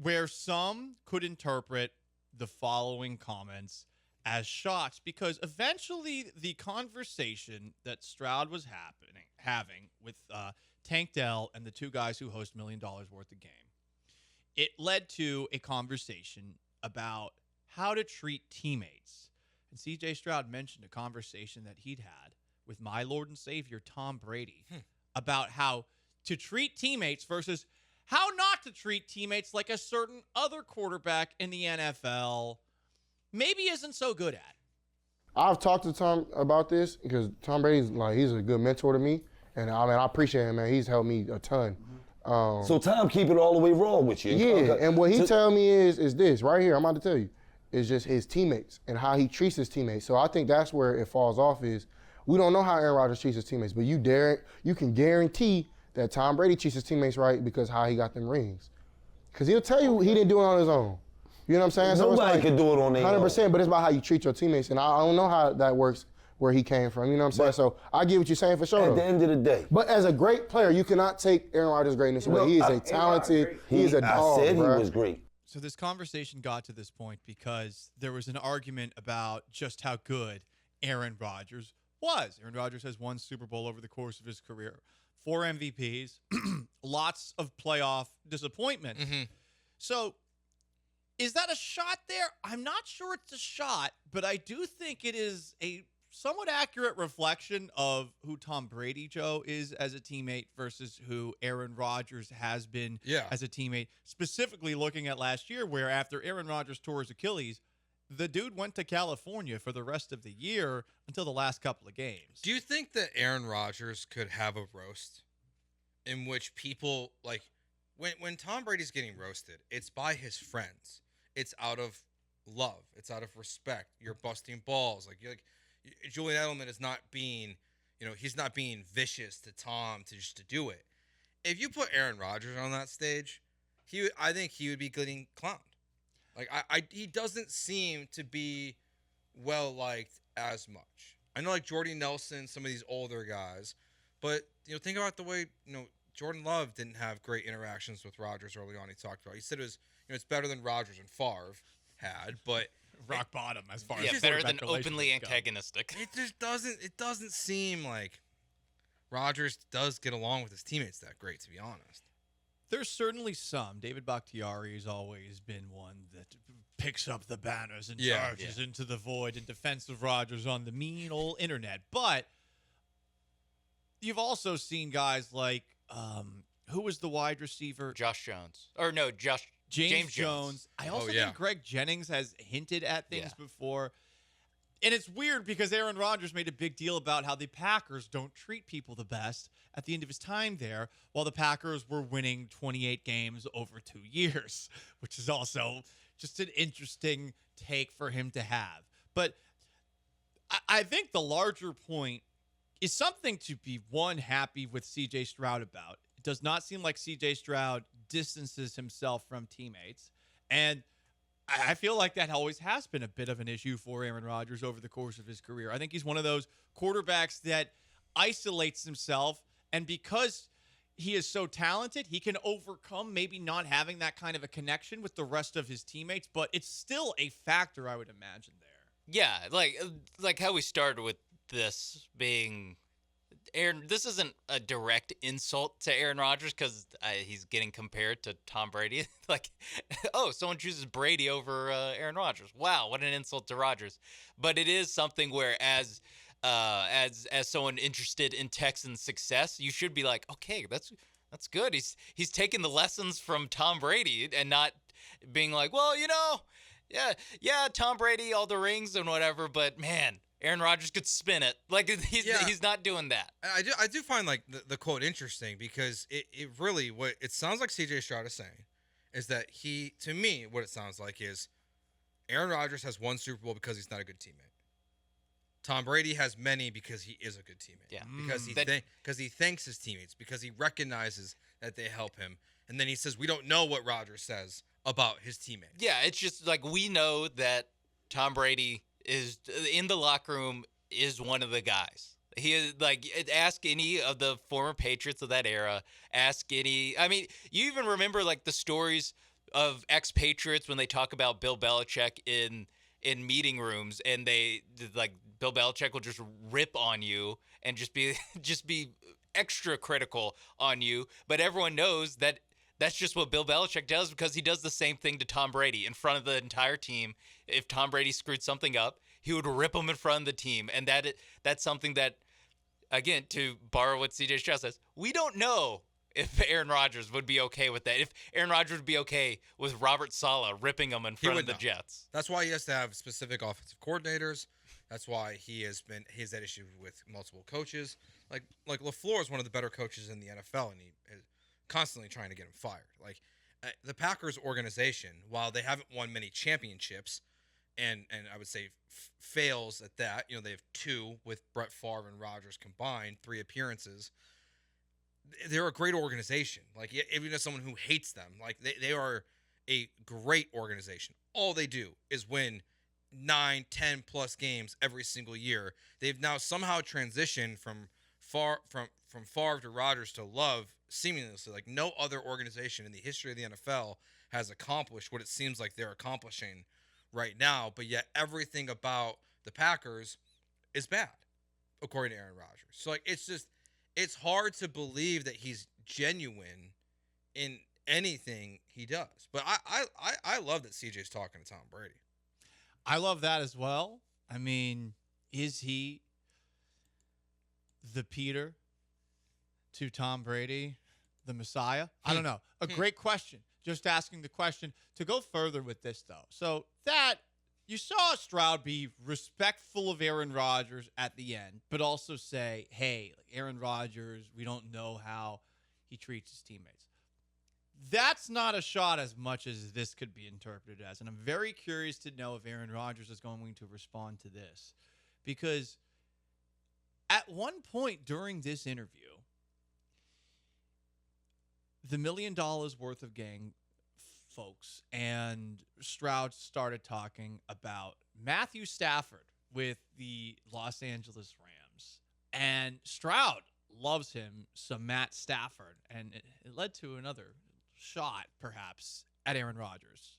where some could interpret the following comments as shots, because eventually the conversation that Stroud was having with Tank Dell and the two guys who host $1 million worth of game, it led to a conversation about how to treat teammates. And CJ Stroud mentioned a conversation that he'd had with my Lord and Savior, Tom Brady, about how to treat teammates versus how not to treat teammates like a certain other quarterback in the NFL maybe isn't so good at. I've talked to Tom about this because Tom Brady's he's a good mentor to me. And I appreciate him, man. He's helped me a ton. So Tom keep it all the way raw with you. Yeah, and what he tell me is this right here, I'm about to tell you, is just his teammates and how he treats his teammates. So I think that's where it falls off is we don't know how Aaron Rodgers treats his teammates, but you can guarantee that Tom Brady treats his teammates right because how he got them rings. Because he'll tell you he didn't do it on his own. You know what I'm saying? Nobody can do it on their own. 100%, but it's about how you treat your teammates. And I don't know how that works where he came from. You know what I'm saying? So I get what you're saying for sure. At the end of the day. But as a great player, you cannot take Aaron Rodgers' greatness away. He is a talented, he is a dog, I said bro. he was great. So this conversation got to this point because there was an argument about just how good Aaron Rodgers was. Aaron Rodgers has won Super Bowl over the course of his career, 4 MVPs, lots of playoff disappointment. So is that a shot there? I'm not sure it's a shot, but I do think it is a somewhat accurate reflection of who Tom Brady, Joe, is as a teammate versus who Aaron Rodgers has been as a teammate. Specifically looking at last year where after Aaron Rodgers tore his Achilles, the dude went to California for the rest of the year until the last couple of games. Do you think that Aaron Rodgers could have a roast in which people, like, when Tom Brady's getting roasted, it's by his friends. It's out of love. It's out of respect. You're busting balls. Julian Edelman is not being, he's not being vicious to Tom to do it. If you put Aaron Rodgers on that stage, I think he would be getting clowned. He doesn't seem to be well liked as much. I know Jordy Nelson, some of these older guys, but think about the way Jordan Love didn't have great interactions with Rodgers early on. He talked about. He said it was it's better than Rodgers and Favre had, but rock bottom as far as better than openly antagonistic. It just doesn't seem like Rodgers does get along with his teammates that great, to be honest. There's certainly some. David Bakhtiari has always been one that picks up the banners and charges into the void in defense of Rodgers on the mean old internet. But you've also seen guys like who was the wide receiver? Josh Jones. Or no, James Jones. I also think Greg Jennings has hinted at things before. And it's weird because Aaron Rodgers made a big deal about how the Packers don't treat people the best at the end of his time there, while the Packers were winning 28 games over 2 years, which is also just an interesting take for him to have. But I think the larger point is something to be, one, happy with CJ Stroud about. It does not seem like CJ Stroud distances himself from teammates. And I feel like that always has been a bit of an issue for Aaron Rodgers over the course of his career. I think he's one of those quarterbacks that isolates himself, and because he is so talented, he can overcome maybe not having that kind of a connection with the rest of his teammates, but it's still a factor, I would imagine, there. Yeah, like how we started with this being Aaron. This isn't a direct insult to Aaron Rodgers because he's getting compared to Tom Brady. Someone chooses Brady over Aaron Rodgers. Wow, what an insult to Rodgers. But it is something where as someone interested in Texans' success, you should be like, okay, that's good. He's taking the lessons from Tom Brady and not being like, well, yeah, Tom Brady, all the rings and whatever, but man, Aaron Rodgers could spin it. He's not doing that. I do find the quote interesting because it really, what it sounds like CJ Stroud is saying is that to me, what it sounds like is Aaron Rodgers has one Super Bowl because he's not a good teammate. Tom Brady has many because he is a good teammate. Yeah. Because he thanks his teammates, because he recognizes that they help him. And then he says, we don't know what Rodgers says about his teammates. Yeah, it's just we know that Tom Brady is in the locker room is one of the guys. He is ask any of the former Patriots of that era. Ask any. I mean, you even remember the stories of expatriates when they talk about Bill Belichick in meeting rooms, and they like Bill Belichick will just rip on you and just be extra critical on you, but everyone knows that that's just what Bill Belichick does, because he does the same thing to Tom Brady in front of the entire team. If Tom Brady screwed something up, he would rip him in front of the team, and that's something that, again, to borrow what CJ Stroud says, we don't know if Aaron Rodgers would be okay with that. If Aaron Rodgers would be okay with Robert Saleh ripping him in front of the Jets. That's why he has to have specific offensive coordinators. That's why he has that issue with multiple coaches. Like LaFleur is one of the better coaches in the NFL, and he is constantly trying to get him fired. Like the Packers organization, while they haven't won many championships, and I would say fails at that. You know, they have 2 with Brett Favre and Rodgers combined, 3 appearances. They're a great organization. Like, even as someone who hates them, like they are a great organization. All they do is win 9, 10 plus games every single year. They've now somehow transitioned from Favre to Rodgers to Love seamlessly. Like no other organization in the history of the NFL has accomplished what it seems like they're accomplishing right now. But yet everything about the Packers is bad, according to Aaron Rodgers. So like it's hard to believe that he's genuine in anything he does. But I love that CJ's talking to Tom Brady. I love that as well. I mean, is he the Peter to Tom Brady, the Messiah? I don't know. A great question. Just asking the question. To go further with this, though. So that you saw Stroud be respectful of Aaron Rodgers at the end, but also say, hey, Aaron Rodgers, we don't know how he treats his teammates. That's not a shot as much as this could be interpreted as. And I'm very curious to know if Aaron Rodgers is going to respond to this. Because at one point during this interview, the $1 million worth of gang folks and Stroud started talking about Matthew Stafford with the Los Angeles Rams. And Stroud loves him some Matt Stafford. And it led to another shot, perhaps, at Aaron Rodgers.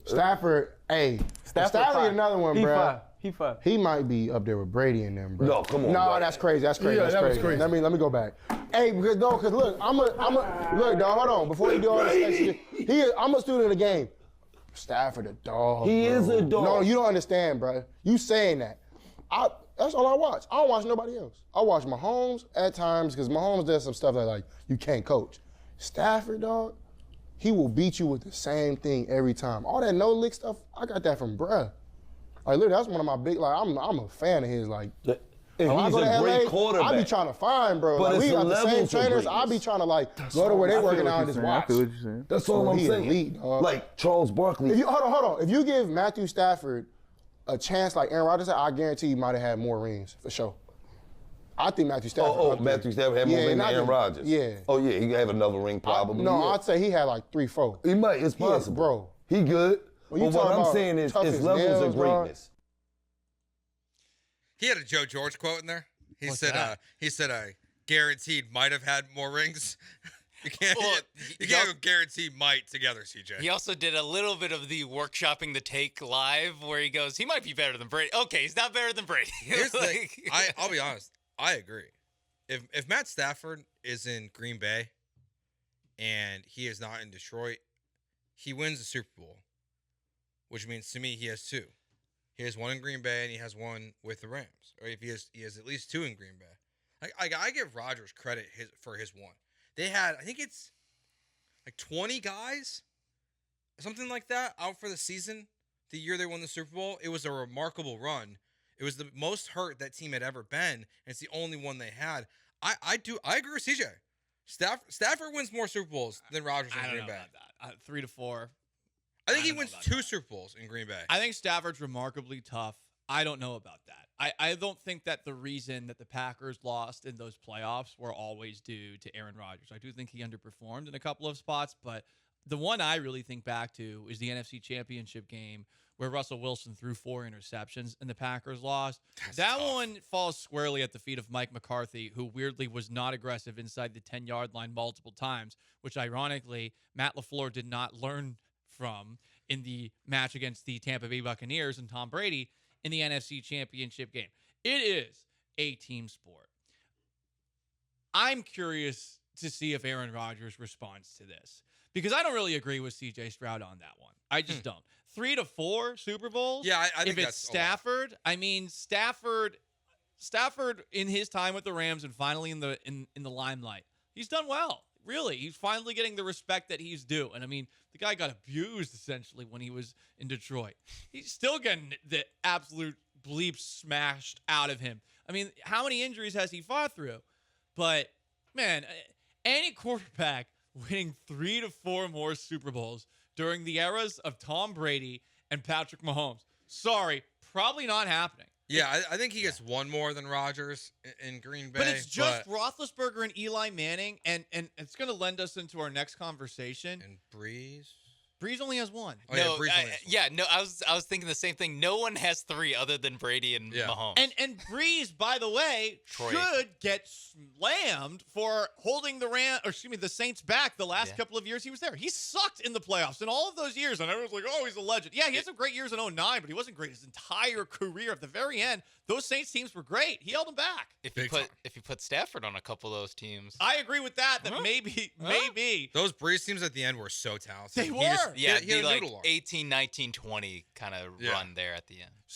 Stafford, hey, Stafford another one, bro. He five. He might be up there with Brady and them, bro. No, come on. No, bro. that's crazy. That's crazy. Yeah, that's that was crazy. crazy. Let me go back. Hey, because look, look, dog, hold on. Before you do all this extra shit, I'm a student of the game. Stafford a dog. He bro. is a dog. No, you don't understand, bro. You saying that. That's all I watch. I don't watch nobody else. I watch Mahomes at times because Mahomes does some stuff that like you can't coach. Stafford, dog, he will beat you with the same thing every time. All that no-lick stuff, I got that from bruh. Like, literally, that's one of my big, like, I'm a fan of his. Like, And when I he's go to a great LA, quarterback. I be trying to find, bro. But Like, we it's a got the same level to trainers. I be greatness. trying to, like, go to where they working out and just watch. I feel what you're saying. That's all I'm He saying. elite, dog. Like Charles Barkley. If you hold on. If you give Matthew Stafford a chance like Aaron Rodgers, I guarantee he might have had more rings, for sure. I think Matthew Stafford. Oh, up there. Matthew Stafford had more ring than not Aaron the- Rodgers. Yeah. Oh, yeah, he have another ring probably. No, yeah. I'd say he had like 3, 4. He might. It's He is, possible. bro. He good. When you But what talk I'm about saying is tough it's as levels nails, of dog. greatness. He had a Joe George quote in there. He What's said, that? guaranteed might have had more rings. You can't, Well, you can't go guarantee might together, CJ. He also did a little bit of the workshopping the take live where he goes, he might be better than Brady. Okay, he's not better than Brady. Here's the thing. Like- I'll be honest. I agree. If Matt Stafford is in Green Bay and he is not in Detroit, he wins the Super Bowl, which means to me he has 2. He has 1 in Green Bay and he has 1 with the Rams. Or if he has at least 2 in Green Bay. I give Rodgers credit for his 1. They had, I think it's like 20 guys, something like that, out for the season. The year they won the Super Bowl, it was a remarkable run. It was the most hurt that team had ever been, and it's the only one they had. I agree with CJ. Stafford wins more Super Bowls than Rodgers I in don't Green know Bay. about that. 3 to 4. I think I he don't know wins about 2 that. Super Bowls in Green Bay. I think Stafford's remarkably tough. I don't know about that. I don't think that the reason that the Packers lost in those playoffs were always due to Aaron Rodgers. I do think he underperformed in a couple of spots, but the one I really think back to is the NFC Championship game where Russell Wilson threw 4 interceptions and the Packers lost. That's That tough. one falls squarely at the feet of Mike McCarthy, who weirdly was not aggressive inside the 10-yard line multiple times, which ironically Matt LaFleur did not learn from in the match against the Tampa Bay Buccaneers and Tom Brady in the NFC Championship game. It is a team sport. I'm curious to see if Aaron Rodgers responds to this, because I don't really agree with CJ Stroud on that one. I just don't. 3 to 4 Super Bowls. Yeah, I think if that's it's a lot. Stafford, I mean Stafford in his time with the Rams and finally in the limelight, he's done well. Really, he's finally getting the respect that he's due. And I mean, the guy got abused essentially when he was in Detroit. He's still getting the absolute bleep smashed out of him. I mean, how many injuries has he fought through? But man, any quarterback winning 3 to 4 more Super Bowls during the eras of Tom Brady and Patrick Mahomes, sorry, probably not happening. Yeah, I think he gets one more than Rodgers in Green Bay. But it's just Roethlisberger and Eli Manning, and it's going to lend us into our next conversation. And Breeze. Breeze only has 1. Oh, yeah, No, Breeze only has one. yeah, no, I was thinking the same thing. No one has 3 other than Brady and Yeah. Mahomes. And Breeze, by the way, Troy. should get slammed for holding the Saints back the last couple of years he was there. He sucked in the playoffs in all of those years, and everyone's like, "Oh, he's a legend." Yeah, he had some great years in 2009, but he wasn't great his entire career. At the very end, those Saints teams were great. He held them back. if you Big put time. if you put Stafford on a couple of those teams, I agree with that. That Huh? maybe. Those Breeze teams at the end were so talented. They He were. just- yeah, he had the a like noodle arm. 18, 19, 20 kind of Yeah. run there at the end.